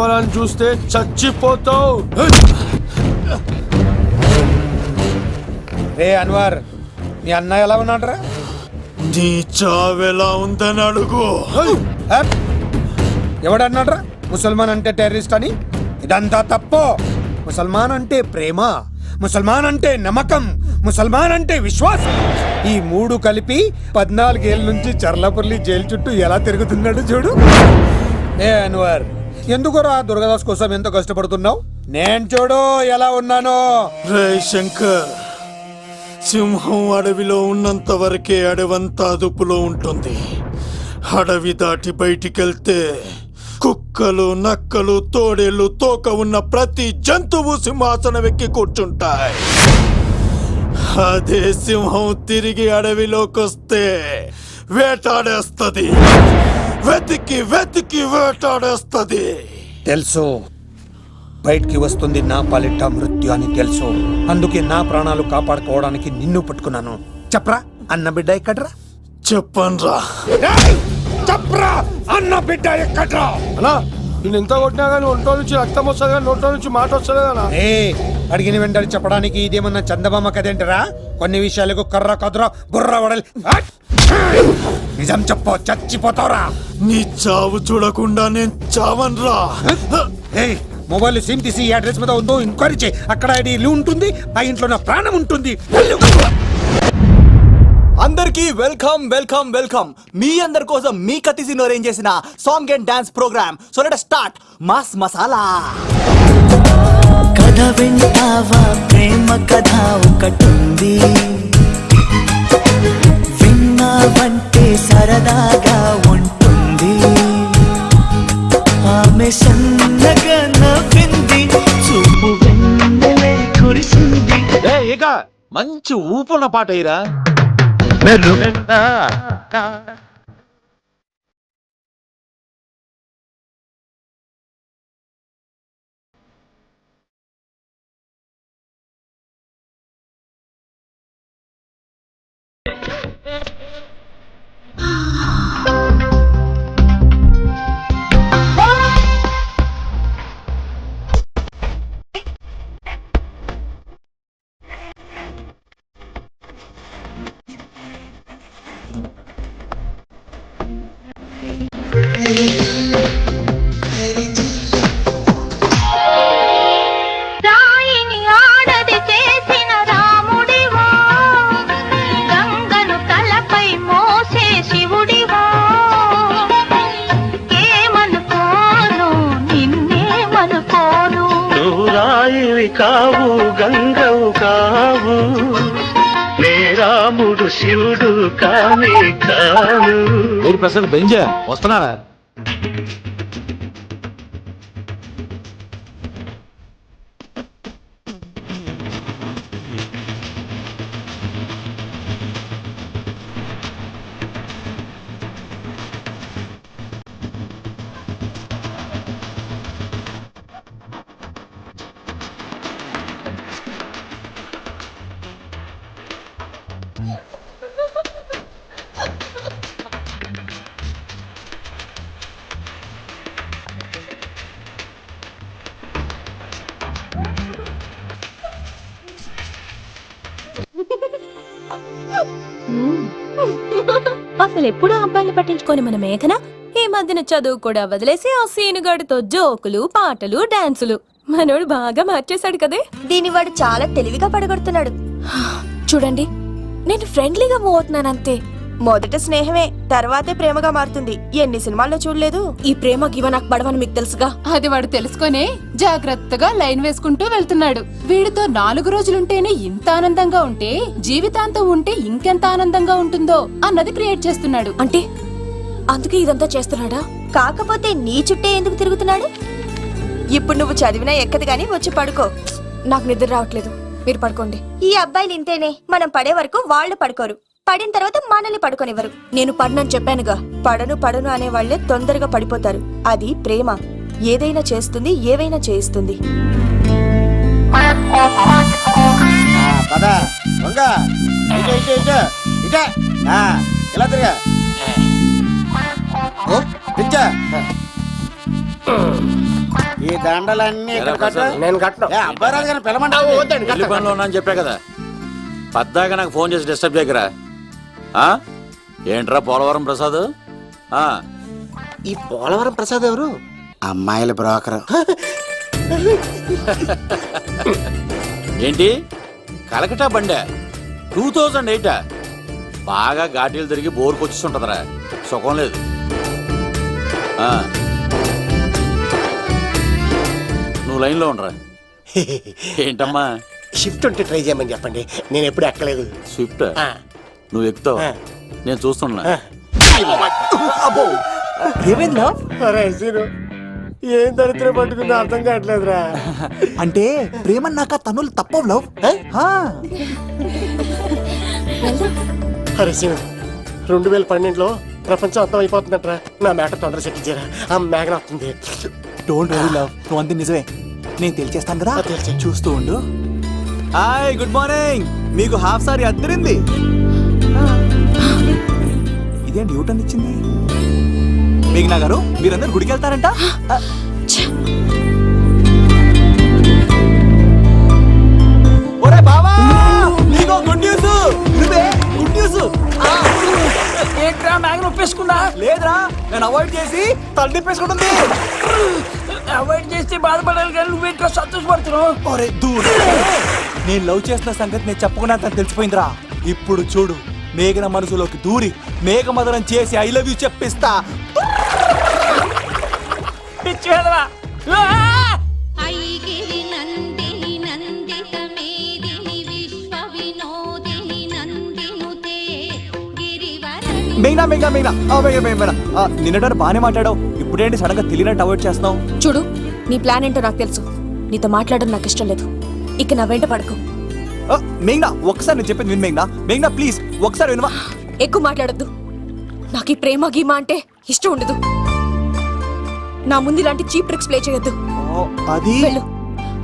చావాలని చూస్తే చచ్చిపోతావు. రే అన్వర్, మీ అన్న ఎలా ఉన్నాడ్రా? నీ చావెలా ఉందని అడుగు. ఎవడన్నాడ్రా ముసల్మాన్ అంటే టెర్రరిస్ట్ అని? ఇదంతా తప్పు. ముసల్మాన్ అంటే ప్రేమ, ముసల్మాన్ అంటే నమ్మకం, ముసల్మాన్ అంటే విశ్వాసం. ఈ మూడు కలిపి 14 ఏళ్ళ నుంచి చర్లపల్లి జైలు చుట్టూ ఎలా తిరుగుతున్నాడు చూడు. ఏ అన్వర్, ఎందుకురా దుర్గాదాస్ కోసం ఎంతో కష్టపడుతున్నావు? నేను చూడు ఎలా ఉన్నానో. రే శంకర్, సింహం అడవిలో ఉన్నంత వరకే అడవంతా అదుపులో ఉంటుంది. అడవి దాటి బయటికెళ్తే కుక్కలు, నక్కలు, తోడేళ్లు, తోక ఉన్న ప్రతి జంతువు సింహాసనం ఎక్కి కూర్చుంటాయి. అదే సింహం తిరిగి అడవిలోకి వస్తే వేటాడేస్తది, వెతికి వెతికి వేటాడేస్తది. తెలుసు, బయటికి వస్తుంది నా పాలిట మృత్యు అని తెలుసు. అందుకే నా ప్రాణాలు కాపాడుకోవడానికి నిన్ను పట్టుకున్నాను. చెప్పరా అన్న బిడ్డ ఎక్కడ్రా? చెప్పన్రా. చెప్పరా అన్న బిడ్డ ఎక్కడ్రా? అన్నా, నేను ఎంత కొట్టినా కానీ ఒంట్లో నుంచి రక్తం వస్తుంది కానీ నోట్లో నుంచి మాట వస్తుంది కదా. అడిగిన వెంటనే చెప్పడానికి ఇదేమన్నా చందమామ కదేంటరా? కొన్ని విషయాలకు కర్ర కదురా బుర్ర వడలి. నిజం చెప్పు, చచ్చిపోతావురా. నీ చావు చూడకుండా నేను చావన్రా. మొబైల్ సిమ్ తీసి ఈ అడ్రస్ మీద ఉందో ఎంక్వైరీ చేయి. అక్కడ ఐడి ఉంటుంది, ఆ ఇంట్లో నా ప్రాణం ఉంటుంది. అందరికి వెల్కమ్ వెల్కమ్ వెల్కమ్. మీ అందరి కోసం మీ కతిసిన్ అరేంజ్ చేసిన song and dance program. So let start. Mass masala. కథ వింటావా? ప్రేమ కథ ఒకటుంది, విన్నావంటే సరదాగా ఉంటుంది. ఆమె సన్నగా నవ్వింది, చూపు వెన్నెలే కురిసింది. ఇక మంచి ఊపున్న పాట ఇరా. కావు గంగవు కావు, రాముడు శివుడు కానే కాను. ప్రసాద్ బెంజా వస్తున్నారా? అసలు ఎప్పుడు అబ్బాయిలు పట్టించుకొని మన మేఘన ఈ మధ్యన చదువు కూడా వదిలేసి ఆ సీనుగాడితో జోకులు, పాటలు, డాన్సులు. మనోడు బాగా మార్చేశాడు కదే. దీని వాడు చాలా తెలివిగా పడగొడుతున్నాడు. చూడండి, నేను ఫ్రెండ్లీగా మూవ్ అవుతున్నాను అంతే. మొదట స్నేహమే, తర్వాతే ప్రేమగా మారుతుంది. ఎన్ని సినిమాల్లో చూడలేదు? ఈ ప్రేమ గివ నాకు పడవని మీకు తెలుసుగా. అది వాడు తెలుసుకొనే జాగ్రత్తగా లైన్ వేసుకుంటూ వెళ్తున్నాడు. వీడితో 4 రోజులుంటేనే ఇంత ఆనందంగా ఉంటే జీవితాంతం ఉంటే ఇంకెంత ఆనందంగా ఉంటుందో అన్నది క్రియేట్ చేస్తున్నాడు. అంటే అందుకే ఇదంతా చేస్తున్నాడా? కాకపోతే నీ చుట్టే ఎందుకు తిరుగుతున్నాడు? ఇప్పుడు నువ్వు చదివినా ఎక్కదు గాని వచ్చి పడుకో. నాకు నిద్ర రావట్లేదు, మీరు పడుకోండి. ఈ అబ్బాయిలు ఇంతేనే, మనం పడే వరకు వాళ్ళు పడుకోరు, పడిన తర్వాత మనల్ని పడుకోనివ్వరు. నేను పడనని చెప్పానుగా. పడను పడను అనే వాళ్లే తొందరగా పడిపోతారు. అది ప్రేమ, ఏదైనా చేస్తుంది, ఏవైనా చేయిస్తుంది. ఈ దండలన్నీ ఇక్కడ కట్టు. నేను కట్టను. ఏ, అబ్బారాజు గారిని పిలవమంటావా? వద్దండి, పెళ్లి పనిలో ఉన్నా అని చెప్పా కదా పద్దాక నాకు ఫోన్ చేసి డిస్టర్బ్ చేయకరా ఆ? ఏంట్రా పోలవరం ప్రసాద్ ఆ, ఈ పోలవరం ప్రసాద్ ఎవరు? అమ్మాయిల బ్రోకర్. ఏంటి కలకటా బండే 2008 బాగా ఘాటీలు తిరిగి బోర్కు వచ్చేస్తుంటదిరా సుఖం లేదు ఆ. నువ్వు లైన్లో ఉండరా ఏంటమ్మా షిఫ్ట్ ఉంటే ట్రై చేయమని చెప్పండి, నేను ఎప్పుడు ఎక్కలేదు. స్విఫ్ట్ ఆ. నువ్వు ఎక్కుతావు ఆ. నేను చూస్తున్నా ఏమైంది లవ్? అరే సీను, ఏం దరిద్రం పట్టుకుందో అర్థం కావట్లేదురా. అంటే ప్రేమన్నాక తనులు తప్పవు లవ్. అరే సీను, 2012లో ప్రపంచం అర్థం అయిపోతుందట్రా. నా మ్యాటర్ తొందర చెక్కించారా, ఆ మేఘన వస్తుంది. డోంట్ వరీ లవ్, నువ్వు అంతే నిజమే. నేను తెలిచేస్తాను కదా, తెలిసే. చూస్తూ ఉండు. Hi good morning. మీకు హాఫ్ సారీ అద్దరింది. ఇదేంటి యూటర్న్ ఇచ్చింది? మేఘనా గారు మీరందరూ గుడికి వెళ్తారంట? ఒరే బావా, నీకో గుడ్ న్యూస్. నువ్వే గుడ్ న్యూస్. ఏంట్రా మేఘన ఒప్పేసుకుందా? లేదురా, నేను అవాయిడ్ చేసి తల తిప్పేసుకుంటుంది. అవాయిడ్ చేస్తే బాధపడాలి కానీ నువ్వేంట్రా సంతోషపడుతున్నావు? ఒరే దూర్, నేను లవ్ చేస్తున్న సంగతి నేను చెప్పకుండా తను తెలిసిపోయిందిరా. ఇప్పుడు చూడు, మేఘన మనసులోకి దూరి మేఘమదనం చేసి ఐ లవ్ యూ చెప్పిస్తా. పిచ్చి వెధవా. ఐగిరి నందిని నందిత మేదిని విశ్వ వినోదిని నందినుతే గిరివరణి. మేఘనా మేఘనా మేఘనా మేఘనా నిన్నటి బాగానే మాట్లాడావు, ఇప్పుడేంటి సడన్ గా తెలియనట్టు అవాయిడ్ చేస్తున్నావు? చూడు, నీ ప్లాన్ ఏంటో నాకు తెలుసు. నీతో మాట్లాడడం నాకు ఇష్టం లేదు. ఇక నా వెంట పడకు. మేఘనా ఒకసారి నేను చెప్పేది విను. మేఘనా మేఘనా ప్లీజ్ ఒకసారి వినవా? ఎక్కువ మాట్లాడొద్దు. నాకు ఈ ప్రేమ గీమా అంటే ఇష్టం ఉండదు. నా ముందు ఇలాంటి చీప్ ట్రిక్స్ ప్లే చేయొద్దు. అది వెళ్ళు.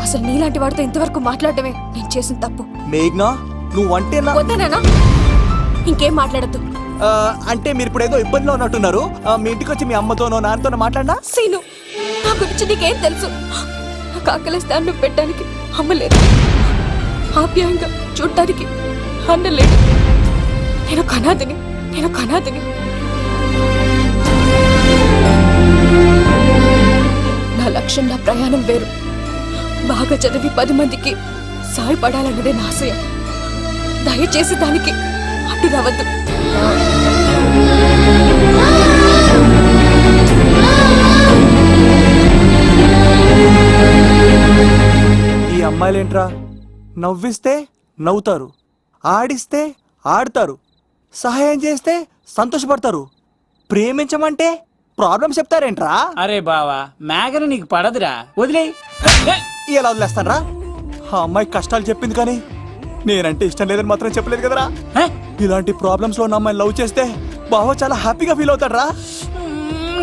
అసలు నీలాంటి వాడితో ఇంతవరకు మాట్లాడటమే నేను చేసిన తప్పు. మేఘనా నువ్వంటే నా వద్దనా? ఇంకేం మాట్లాడద్దు. అంటే మీరు ఇప్పుడు ఏదో ఇబ్బందిలో ఉన్నట్టున్నారు. మీ ఇంటికి వచ్చి మీ అమ్మతోనో నాన్నతోనో మాట్లాడినా? సీను, నా గురించి నీకేం తెలుసు? నాకు ఆకలిస్తే అన్నం పెట్టడానికి అమ్మలేదు, ఆప్యాయంగా చూడటానికి అన్నలేదు. నేను కనాదిని. నా లక్ష్యం, నా ప్రయాణం వేరు. బాగా చదివి 10 మందికి సాయపడాలన్నదే నా ఆశయం. దయచేసి దానికి అడ్డు రావద్దు. ఈ అమ్మాయిలేంట్రా, నవ్విస్తే నవ్వుతారు, ఆడిస్తే ఆడతారు, సహాయం చేస్తే సంతోషపడతారు, ప్రేమించమంటే ప్రాబ్లమ్స్ చెప్తారేంట్రా? అరే బావా, మేఘన నీకు పడదురా, వదిలే. ఎలా వదిలేస్తానరా? ఆ అమ్మాయి కష్టాలు చెప్పింది కానీ నేనంటే ఇష్టం లేదని మాత్రం చెప్పలేదు కదరా. ఇలాంటి ప్రాబ్లమ్స్ లో ఉన్న అమ్మాయిని లవ్ చేస్తే బావ చాలా హ్యాపీగా ఫీల్ అవుతాడరా.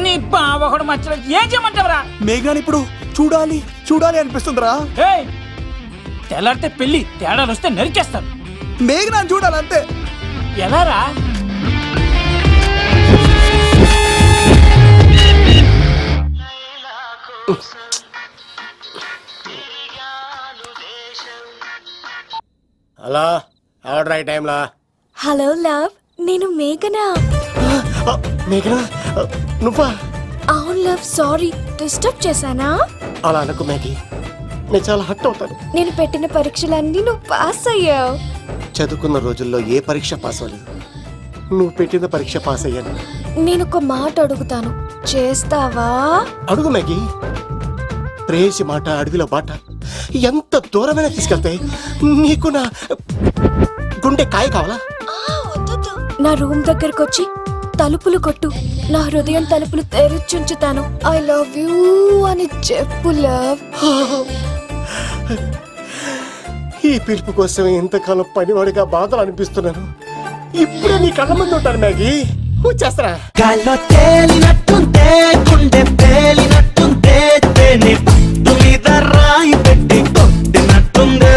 నీ బావ కూడా మచ్చలేదు, ఏం చేయమంటావరా? మేఘాని ఇప్పుడు చూడాలి చూడాలి అనిపిస్తుందిరా. తెల్లారితే పెళ్లి, తేడాలు వస్తే నరికేస్తారు. మేఘనాన్ని చూడాలంతే. ఎలా రా? హలో, ఆర్డర్ అయ్యే టైంలా. హలో లవ్, నేను మేఘనా. మేఘనా నువ్వా? అవును లవ్, సారీ డిస్టర్బ్ చేశానా? అలా అనుకో మ్యాగీ, నేను చాలా హర్ట్ అవుతాను. నేను పెట్టిన పరీక్షలన్నీ నువ్వు పాస్ అయ్యావు. చదువుకున్న రోజుల్లో ఏ పరీక్ష పాస్ అవ్వలేదు, నువ్వు పెట్టిన పరీక్ష పాస్ అయ్యాను. నేను ఒక మాట అడుగుతాను, చేస్తావా? అడుగు మ్యాగీ. ప్రేయసి మాట అడవిలో బాట ఎంత దూరమైనా తీసుకెళ్తాయి. నీకు నా గుండె కాయ కావాలా? నా రూమ్ దగ్గరకు వచ్చి తలుపులు కొట్టు, నా హృదయం తలుపులు తెరిచుంచుతాను. ఐ లవ్ యూ అని చెప్పు లవ్. ఈ పిలుపు కోసం ఇంతకాలం పనివాడిగా బాధలు అనిపిస్తున్నాను. ఇప్పుడే నీ కళ్ళ ముందు ఉంటాను మ్యాగీ, వచ్చేస్తారా? గాల్లో తేలినట్టుందే, గుండె తేలినట్టుందే, తేనె పట్టు మీద రాయి పెట్టి కొట్టినట్టుందే,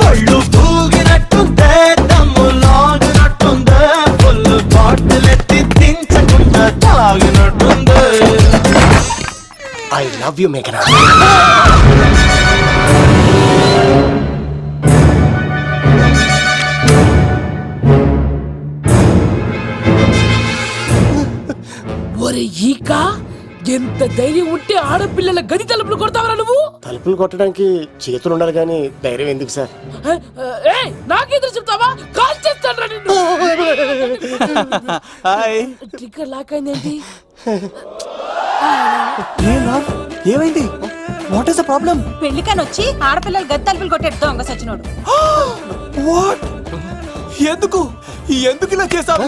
ఒళ్ళు తూగినట్టుందే, దమ్ము లాగినట్టుందే, ఫుల్ బాటిల్ ఎత్తి దించకుండా తాగినట్టుందే. లవ్ యూ మేఘనా. ఒరే ఈక, ఎంత ధైర్యం ఉంటే ఆడపిల్లల గది తలుపులు కొడతావరా నువ్వు? తలుపులు కొట్టడానికి చేతులు ఉండాలి కానీ ధైర్యం ఎందుకు సార్? నాకెదురు చెప్తావా? కాల్ చేస్తాను నిన్ను. హాయ్. ట్రిగ్గర్ లాక్ అయిందేంటి? ఏమైంది? What is the problem? పెళ్లికని వచ్చి ఆడపిల్లలు గది తలుపులు కొట్టేడు దొంగ సచ్చినోడు. వాట్? ఎందుకు ఎందుకు ఇలా చేశావు?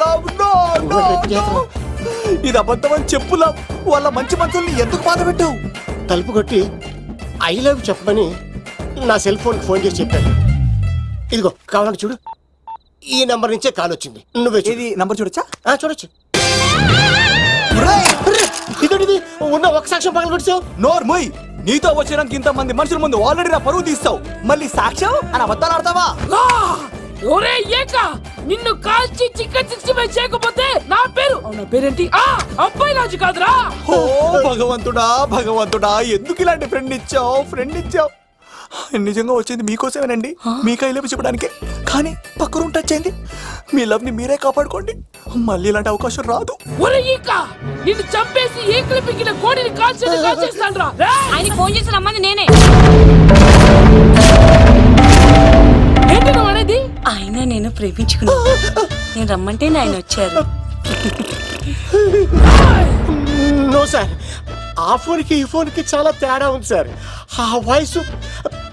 ఇది అబద్ధం అని చెప్పులా వాళ్ళ మంచి మనుషుల్ని ఎందుకు బాధ పెట్టావు? తలుపు కొట్టి ఐ లవ్ చెప్పమని నా సెల్ ఫోన్ ఫోన్ చేసి చెప్పాను. ఇదిగో కావాలంటే చూడు, ఈ నెంబర్ నుంచే కాల్ వచ్చింది. నువ్వే చూడు. ఇది నంబర్ చూడొచ్చా? చూడొచ్చు. ఇదేంటిది? ఉన్న ఒక సాక్ష్యం పగల కొట్టావు. నోర్ మొయ్. నీతో వచ్చినాక ఇంత మంది మనుషుల ముందు ఆల్రెడీ నా పరువు తీస్తావు, మళ్ళీ సాక్ష్యం అని అబద్ధాలు ఆడతావా? ఒరే ఏక, నిన్ను కాల్చి చికెన్ 65 చేయకపోతే నా పేరేంటి? అబ్బాయి రాజు కాదురా. ఓ భగవంతుడా భగవంతుడా, ఎందుకు ఇలాంటి ఫ్రెండ్ ఇచ్చావు? నిజంగా వచ్చింది మీకోసమేనండి, మీ కైలేపు చెప్పడానికి. కానీ పక్క రూమ్ టచ్ అయింది. మీ లవ్ ని మీరే కాపాడుకోండి, మళ్ళీ ఇలాంటి అవకాశం రాదు. ఒరే ఈక, నిన్ను చంపేసి ఏకలు పిగిన కోడిని కాల్చేస్తాను రా. ఆయన ఫోన్ చేసి రమ్మని నేనే. ఏంటి నువ్వు అనేది? ఆయన నేను ప్రేమించుకున్నా, నేను రమ్మంటే ఆయన వచ్చారు. నో సార్, ఆ ఫోన్కి ఈ ఫోన్కి చాలా తేడా ఉంది సార్. ఆ వాయిస్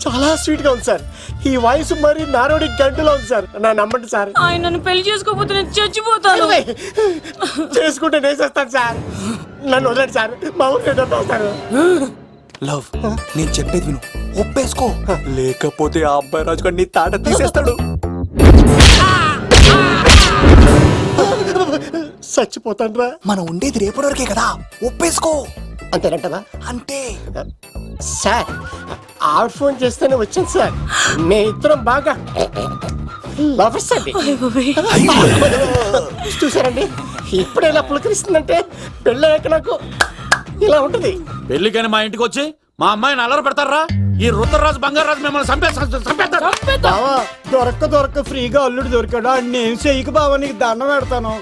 చాలా స్వీట్ గా ఉంది సార్. ఈ వాయిస్ మరి నారోడి గంటలో ఉంది సార్. నా నమ్మండి సార్. ఆయన నన్ను పెళ్లి చేసుకోకపోతే నేను చచ్చిపోతాను. చేసుకుంటే నేను చేస్తాను సార్. నన్ను వదలండి సార్, మా ఊరికి వస్తాను. లవ్, నేను చెప్పేది విను, ఒప్పేసుకో. లేకపోతే ఆ అబ్బాయి రాజు గారు నీ తాట తీసేస్తాడు. చచ్చిపోతాను రా. మనం ఉండేది రేపటి వరకే కదా, ఒప్పేసుకో. అంతేనంటవా? అంతే సార్, ఆవిడ ఫోన్ చేస్తేనే వచ్చాను సార్. మే ఇద్దరం బాగా లవర్స్ అండి. చూసారండి, ఇప్పుడు ఎలా పులకరిస్తుందంటే పెళ్ళయ్యాక నాకు ఇలా ఉంటుంది. పెళ్లికని మా ఇంటికి వచ్చి మా అమ్మాయిని అల్లరి పెడతారా? ఈ రుద్రరాజు బంగారాజు మిమ్మల్ని చంపేస్తారు. బావా, దొరక్క ఫ్రీగా అల్లుడు దొరికాడు. నేను చెయ్యికి బావా, నీకు దండం పెడతాను.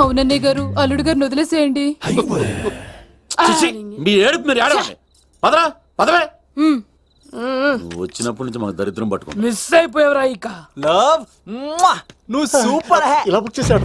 అవునన్నయ్య గారు, అల్లుడు గారిని వదిలేసేయండి. చిచి, మీ ఏడుపు మీరు ఏడవండి. పదవే. నువ్వు వచ్చినప్పటి నుంచి మాకు దరిద్రం పట్టుకో. మిస్ అయిపోయావురా ఈక. లవ్, నువ్వు సూపర్. ఇలా బుక్ చేసాడు.